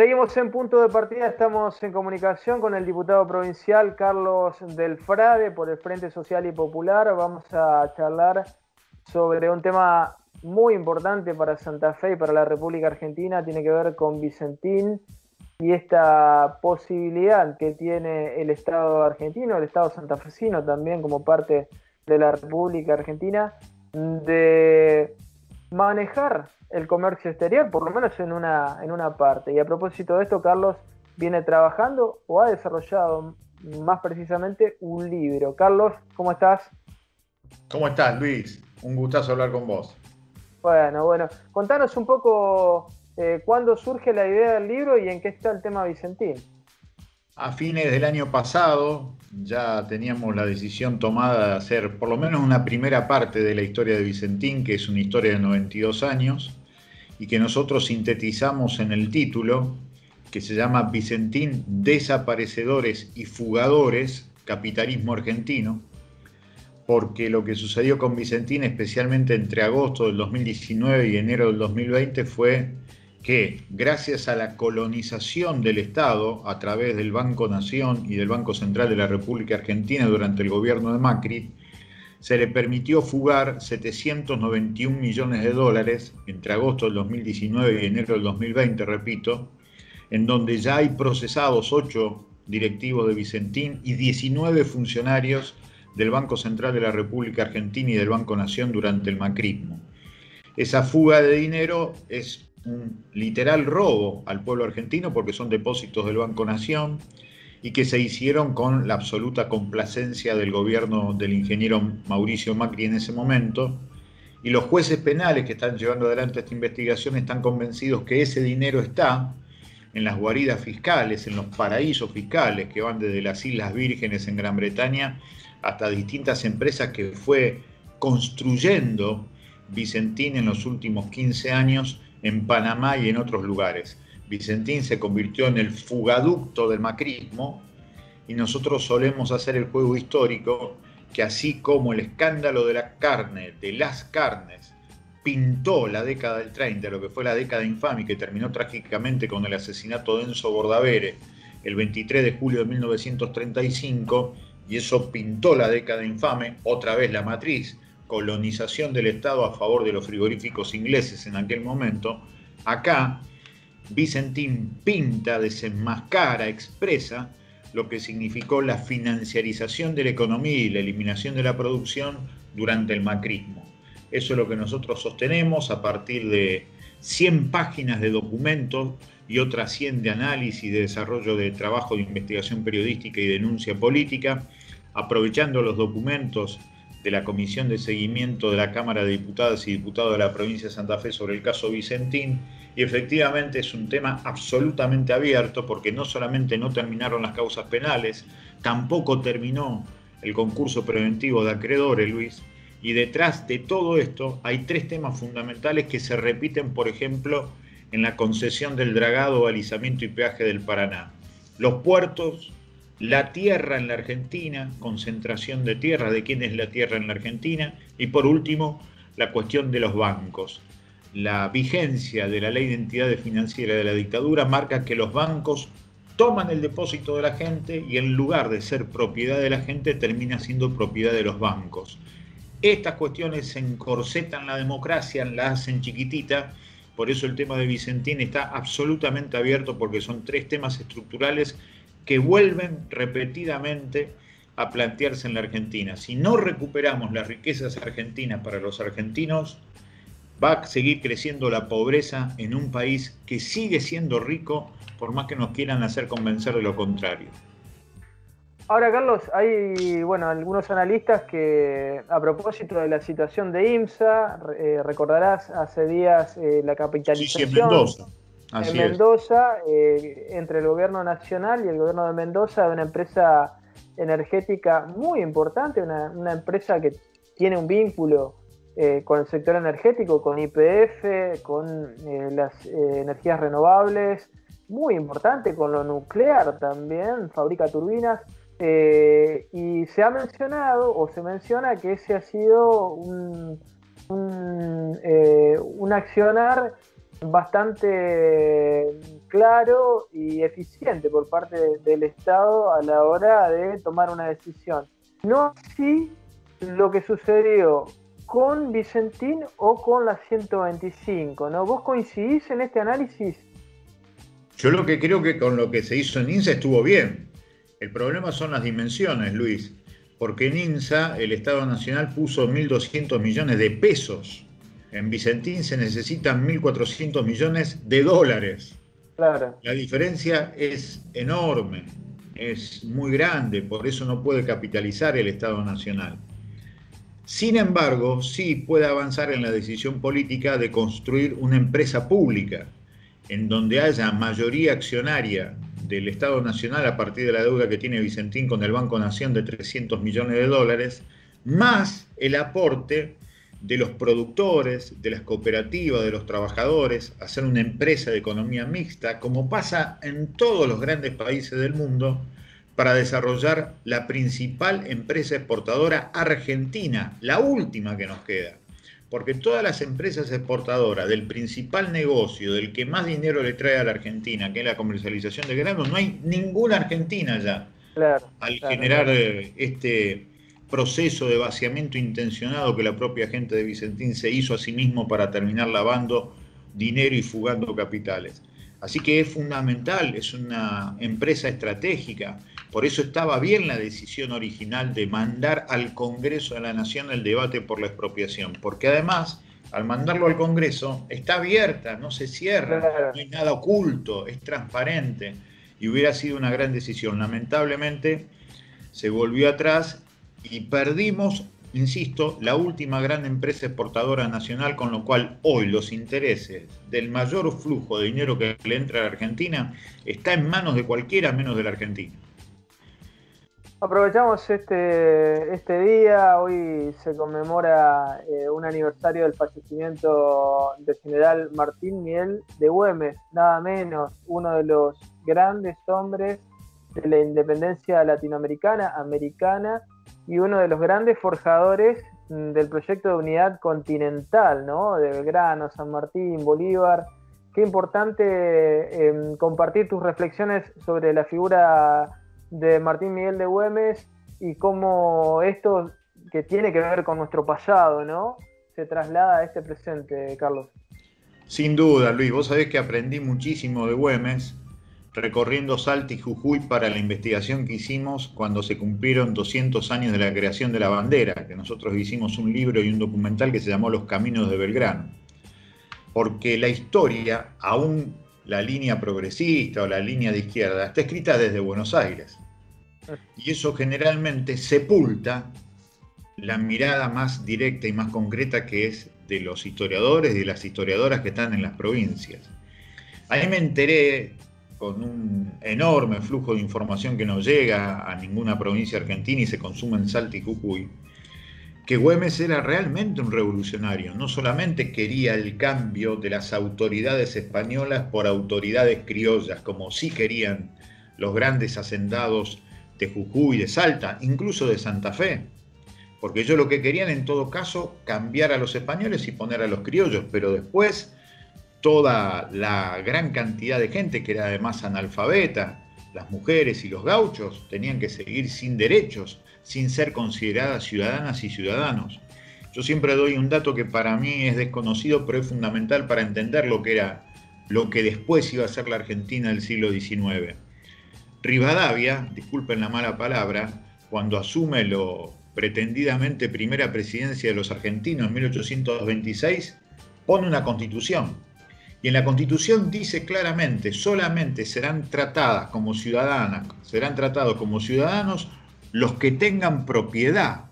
Seguimos en punto de partida, estamos en comunicación con el diputado provincial Carlos Del Frade por el Frente Social y Popular. Vamos a charlar sobre un tema muy importante para Santa Fe y para la República Argentina. Tiene que ver con Vicentín y esta posibilidad que tiene el Estado argentino, el Estado santafesino también como parte de la República Argentina, de manejar el comercio exterior, por lo menos en una parte. Y a propósito de esto, Carlos viene trabajando o ha desarrollado más precisamente un libro. Carlos, ¿cómo estás? ¿Cómo estás, Luis? Un gustazo hablar con vos. Bueno, contanos un poco cuándo surge la idea del libro y en qué está el tema Vicentín. A fines del año pasado ya teníamos la decisión tomada de hacer por lo menos una primera parte de la historia de Vicentín, que es una historia de 92 años, y que nosotros sintetizamos en el título, que se llama Vicentín, Desaparecedores y Fugadores, Capitalismo Argentino, porque lo que sucedió con Vicentín, especialmente entre agosto del 2019 y enero del 2020, fue que gracias a la colonización del Estado a través del Banco Nación y del Banco Central de la República Argentina durante el gobierno de Macri, se le permitió fugar 791 millones de dólares entre agosto del 2019 y enero del 2020, repito, en donde ya hay procesados 8 directivos de Vicentín y 19 funcionarios del Banco Central de la República Argentina y del Banco Nación durante el macrismo. Esa fuga de dinero es un literal robo al pueblo argentino porque son depósitos del Banco Nación y que se hicieron con la absoluta complacencia del gobierno del ingeniero Mauricio Macri en ese momento. Y los jueces penales que están llevando adelante esta investigación están convencidos que ese dinero está en las guaridas fiscales, en los paraísos fiscales que van desde las Islas Vírgenes en Gran Bretaña hasta distintas empresas que fue construyendo Vicentín en los últimos 15 años en Panamá y en otros lugares. Vicentín se convirtió en el fugaducto del macrismo y nosotros solemos hacer el juego histórico que así como el escándalo de la carne, de las carnes, pintó la década del 30, lo que fue la década infame que terminó trágicamente con el asesinato de Enzo Bordavere el 23 de julio de 1935, y eso pintó la década infame, otra vez la matriz, colonización del Estado a favor de los frigoríficos ingleses en aquel momento. Acá Vicentín pinta, desenmascara, expresa lo que significó la financiarización de la economía y la eliminación de la producción durante el macrismo. Eso es lo que nosotros sostenemos a partir de 100 páginas de documentos y otras 100 de análisis, de desarrollo de trabajo de investigación periodística y denuncia política, aprovechando los documentos de la Comisión de Seguimiento de la Cámara de Diputadas y Diputados de la Provincia de Santa Fe sobre el caso Vicentín. Y efectivamente es un tema absolutamente abierto porque no solamente no terminaron las causas penales, tampoco terminó el concurso preventivo de acreedores, Luis. Y detrás de todo esto hay 3 temas fundamentales que se repiten, por ejemplo, en la concesión del dragado, balizamiento y peaje del Paraná. Los puertos, la tierra en la Argentina, concentración de tierra, de quién es la tierra en la Argentina, y por último, la cuestión de los bancos. La vigencia de la ley de entidades financieras de la dictadura marca que los bancos toman el depósito de la gente y en lugar de ser propiedad de la gente termina siendo propiedad de los bancos. Estas cuestiones encorsetan la democracia, la hacen chiquitita, por eso el tema de Vicentín está absolutamente abierto porque son 3 temas estructurales que vuelven repetidamente a plantearse en la Argentina. Si no recuperamos las riquezas argentinas para los argentinos, va a seguir creciendo la pobreza en un país que sigue siendo rico, por más que nos quieran hacer convencer de lo contrario. Ahora, Carlos, hay algunos analistas que, a propósito de la situación de IMSA, recordarás hace días la Sí, en capitalización Mendoza. en Así es. Mendoza, entre el gobierno nacional y el gobierno de Mendoza, de una empresa energética muy importante, una empresa que tiene un vínculo con el sector energético, con YPF, con las energías renovables, muy importante, con lo nuclear también, fabrica turbinas. Y se ha mencionado, o se menciona, que ese ha sido un accionar bastante claro y eficiente por parte del Estado a la hora de tomar una decisión. No así lo que sucedió con Vicentín o con la 125, ¿no? ¿Vos coincidís en este análisis? Yo lo que creo que con lo que se hizo en INSA estuvo bien. El problema son las dimensiones, Luis, porque en INSA el Estado Nacional puso 1.200 millones de pesos. En Vicentín se necesitan 1.400 millones de dólares. Claro. La diferencia es enorme, es muy grande, por eso no puede capitalizar el Estado Nacional. Sin embargo, sí puede avanzar en la decisión política de construir una empresa pública en donde haya mayoría accionaria del Estado Nacional a partir de la deuda que tiene Vicentín con el Banco Nación de 300 millones de dólares, más el aporte de los productores, de las cooperativas, de los trabajadores, hacer una empresa de economía mixta, como pasa en todos los grandes países del mundo, para desarrollar la principal empresa exportadora argentina, la última que nos queda. Porque todas las empresas exportadoras del principal negocio, del que más dinero le trae a la Argentina, que es la comercialización de granos, no hay ninguna argentina ya. Claro, Al claro, generar claro. este proceso de vaciamiento intencionado que la propia gente de Vicentín se hizo a sí mismo para terminar lavando dinero y fugando capitales. Así que es fundamental, es una empresa estratégica. Por eso estaba bien la decisión original de mandar al Congreso de la Nación el debate por la expropiación, porque además, al mandarlo al Congreso, está abierta, no se cierra, Claro. no hay nada oculto, es transparente, y hubiera sido una gran decisión. Lamentablemente, se volvió atrás y perdimos, insisto, la última gran empresa exportadora nacional, con lo cual hoy los intereses del mayor flujo de dinero que le entra a la Argentina está en manos de cualquiera menos de la Argentina. Aprovechamos este día, hoy se conmemora un aniversario del fallecimiento del general Martín Miguel de Güemes, nada menos, uno de los grandes hombres de la independencia latinoamericana, americana, y uno de los grandes forjadores del proyecto de unidad continental, ¿no? De Belgrano, San Martín, Bolívar. Qué importante compartir tus reflexiones sobre la figura de Martín Miguel de Güemes y cómo esto que tiene que ver con nuestro pasado, ¿no? Se traslada a este presente, Carlos. Sin duda, Luis, vos sabés que aprendí muchísimo de Güemes recorriendo Salta y Jujuy para la investigación que hicimos cuando se cumplieron 200 años de la creación de la bandera, que nosotros hicimos un libro y un documental que se llamó Los Caminos de Belgrano. Porque la historia, aún la línea progresista o la línea de izquierda, está escrita desde Buenos Aires. Y eso generalmente sepulta la mirada más directa y más concreta que es de los historiadores y de las historiadoras que están en las provincias. Ahí me enteré, con un enorme flujo de información que no llega a ninguna provincia argentina y se consume en Salta y Jujuy, que Güemes era realmente un revolucionario. No solamente quería el cambio de las autoridades españolas por autoridades criollas, como sí querían los grandes hacendados de Jujuy, de Salta, incluso de Santa Fe, porque ellos lo que querían en todo caso cambiar a los españoles y poner a los criollos, pero después toda la gran cantidad de gente que era además analfabeta, las mujeres y los gauchos, tenían que seguir sin derechos, sin ser consideradas ciudadanas y ciudadanos. Yo siempre doy un dato que para mí es desconocido, pero es fundamental para entender lo que era, lo que después iba a ser la Argentina del siglo XIX. Rivadavia, disculpen la mala palabra, cuando asume lo pretendidamente primera presidencia de los argentinos en 1826, pone una constitución. Y en la Constitución dice claramente, solamente serán tratadas como ciudadanas, serán tratados como ciudadanos los que tengan propiedad.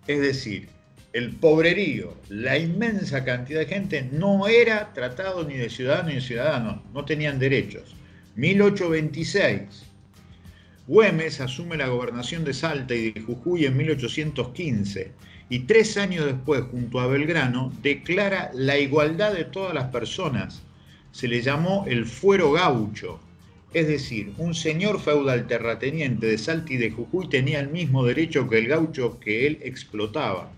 Es decir, el pobrerío, la inmensa cantidad de gente no era tratado ni de ciudadano ni de ciudadano, no tenían derechos. 1826. Güemes asume la gobernación de Salta y de Jujuy en 1815. Y 3 años después, junto a Belgrano, declara la igualdad de todas las personas. Se le llamó el fuero gaucho, es decir, un señor feudal terrateniente de Salta y de Jujuy tenía el mismo derecho que el gaucho que él explotaba.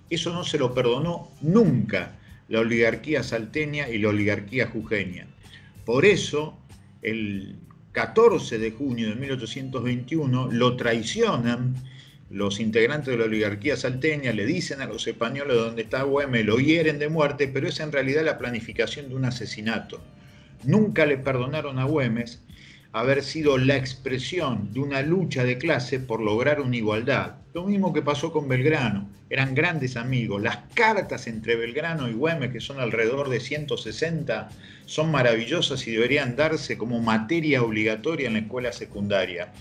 Eso no se lo perdonó nunca la oligarquía salteña y la oligarquía jujeña. Por eso, el 14 de junio de 1821 lo traicionan los integrantes de la oligarquía salteña, le dicen a los españoles dónde está Güemes, lo hieren de muerte, pero es en realidad la planificación de un asesinato. Nunca le perdonaron a Güemes haber sido la expresión de una lucha de clase por lograr una igualdad. Lo mismo que pasó con Belgrano, eran grandes amigos. Las cartas entre Belgrano y Güemes, que son alrededor de 160, son maravillosas y deberían darse como materia obligatoria en la escuela secundaria,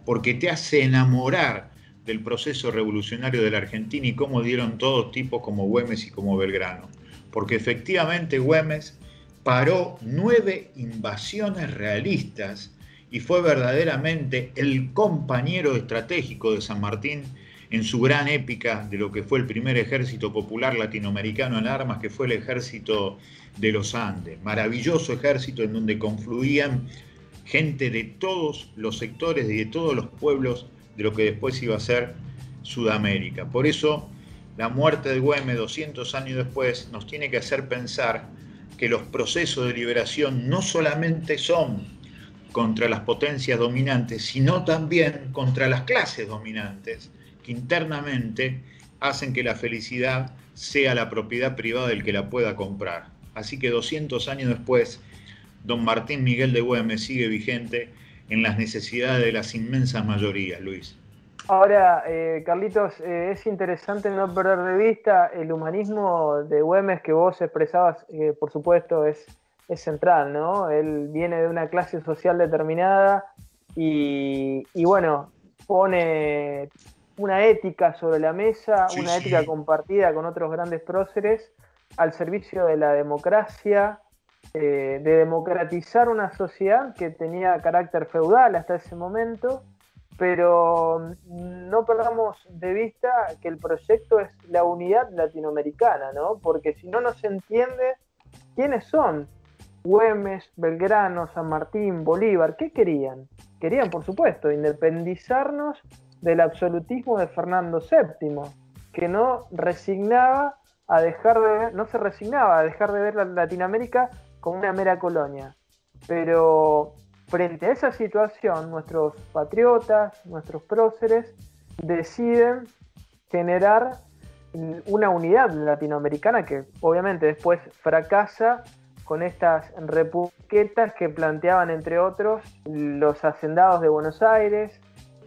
porque te hace enamorar del proceso revolucionario de la Argentina y cómo dieron todos tipos como Güemes y como Belgrano. Porque efectivamente Güemes paró 9 invasiones realistas y fue verdaderamente el compañero estratégico de San Martín en su gran épica de lo que fue el primer ejército popular latinoamericano en armas, que fue el ejército de los Andes. Maravilloso ejército en donde confluían gente de todos los sectores y de todos los pueblos de lo que después iba a ser Sudamérica. Por eso, la muerte de Güemes 200 años después nos tiene que hacer pensar que los procesos de liberación no solamente son contra las potencias dominantes, sino también contra las clases dominantes, que internamente hacen que la felicidad sea la propiedad privada del que la pueda comprar. Así que 200 años después, don Martín Miguel de Güemes sigue vigente en las necesidades de las inmensas mayorías, Luis. Ahora, Carlitos, es interesante no perder de vista el humanismo de Güemes que vos expresabas, por supuesto es central, ¿no? Él viene de una clase social determinada y bueno, pone una ética sobre la mesa, sí, una ética compartida con otros grandes próceres al servicio de la democracia, de democratizar una sociedad que tenía carácter feudal hasta ese momento, pero no perdamos de vista que el proyecto es la unidad latinoamericana, ¿no? Porque si no, no se entiende quiénes son Güemes, Belgrano, San Martín, Bolívar. ¿Qué querían? Querían, por supuesto, independizarnos del absolutismo de Fernando VII, que no se resignaba a dejar de ver la Latinoamérica como una mera colonia. Pero frente a esa situación, nuestros patriotas, nuestros próceres, deciden generar una unidad latinoamericana que obviamente después fracasa con estas republiquetas que planteaban, entre otros, los hacendados de Buenos Aires,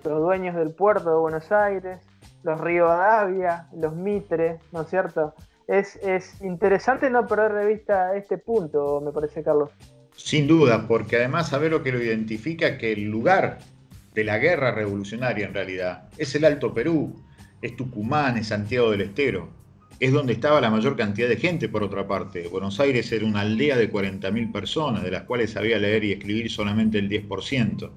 los dueños del puerto de Buenos Aires, los Rivadavia, los Mitre, ¿no es cierto? Es interesante no perder de vista este punto, me parece, Carlos. Sin duda, porque además saber lo que lo identifica, que el lugar de la guerra revolucionaria en realidad es el Alto Perú, es Tucumán, es Santiago del Estero, es donde estaba la mayor cantidad de gente por otra parte. Buenos Aires era una aldea de 40.000 personas, de las cuales sabía leer y escribir solamente el 10%.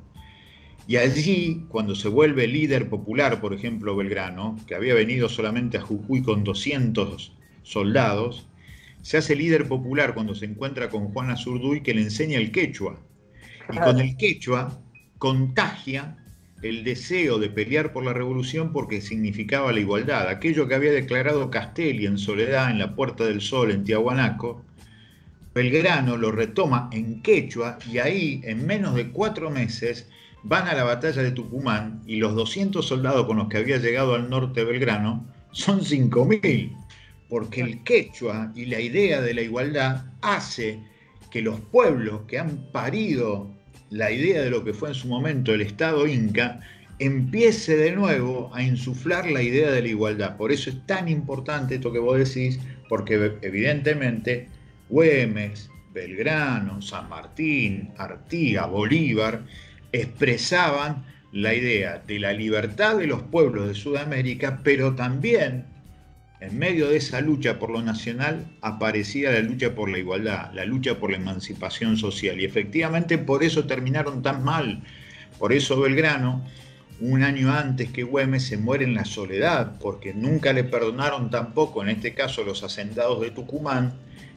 Y allí, cuando se vuelve líder popular, por ejemplo, Belgrano, que había venido solamente a Jujuy con 200 soldados, se hace líder popular cuando se encuentra con Juan Azurduy, que le enseña el quechua. Y con el quechua contagia el deseo de pelear por la revolución porque significaba la igualdad. Aquello que había declarado Castelli en Soledad, en la Puerta del Sol, en Tiahuanaco, Belgrano lo retoma en quechua y ahí, en menos de 4 meses, van a la batalla de Tucumán y los 200 soldados con los que había llegado al norte de Belgrano son 5.000. Porque el quechua y la idea de la igualdad hace que los pueblos que han parido la idea de lo que fue en su momento el Estado Inca empiece de nuevo a insuflar la idea de la igualdad. Por eso es tan importante esto que vos decís, porque evidentemente Güemes, Belgrano, San Martín, Artigas, Bolívar expresaban la idea de la libertad de los pueblos de Sudamérica, pero también en medio de esa lucha por lo nacional aparecía la lucha por la igualdad, la lucha por la emancipación social. Y efectivamente por eso terminaron tan mal. Por eso Belgrano, un año antes que Güemes, se muere en la soledad, porque nunca le perdonaron tampoco, en este caso los hacendados de Tucumán,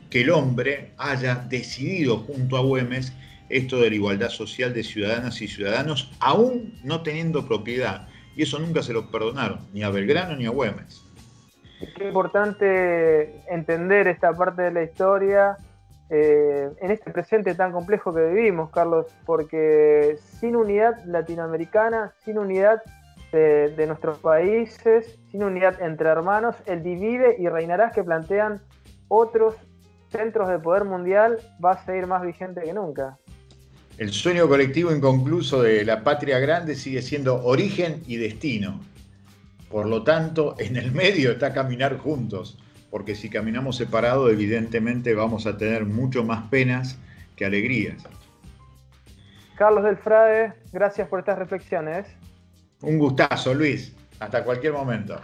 que el hombre haya decidido junto a Güemes esto de la igualdad social de ciudadanas y ciudadanos, aún no teniendo propiedad. Y eso nunca se lo perdonaron, ni a Belgrano ni a Güemes. Qué importante entender esta parte de la historia en este presente tan complejo que vivimos, Carlos, porque sin unidad latinoamericana, sin unidad de nuestros países, sin unidad entre hermanos, el divide y reinarás que plantean otros centros de poder mundial va a seguir más vigente que nunca. El sueño colectivo inconcluso de la patria grande sigue siendo origen y destino. Por lo tanto, en el medio está caminar juntos, porque si caminamos separados, evidentemente vamos a tener mucho más penas que alegrías. Carlos del Frade, gracias por estas reflexiones. Un gustazo, Luis. Hasta cualquier momento.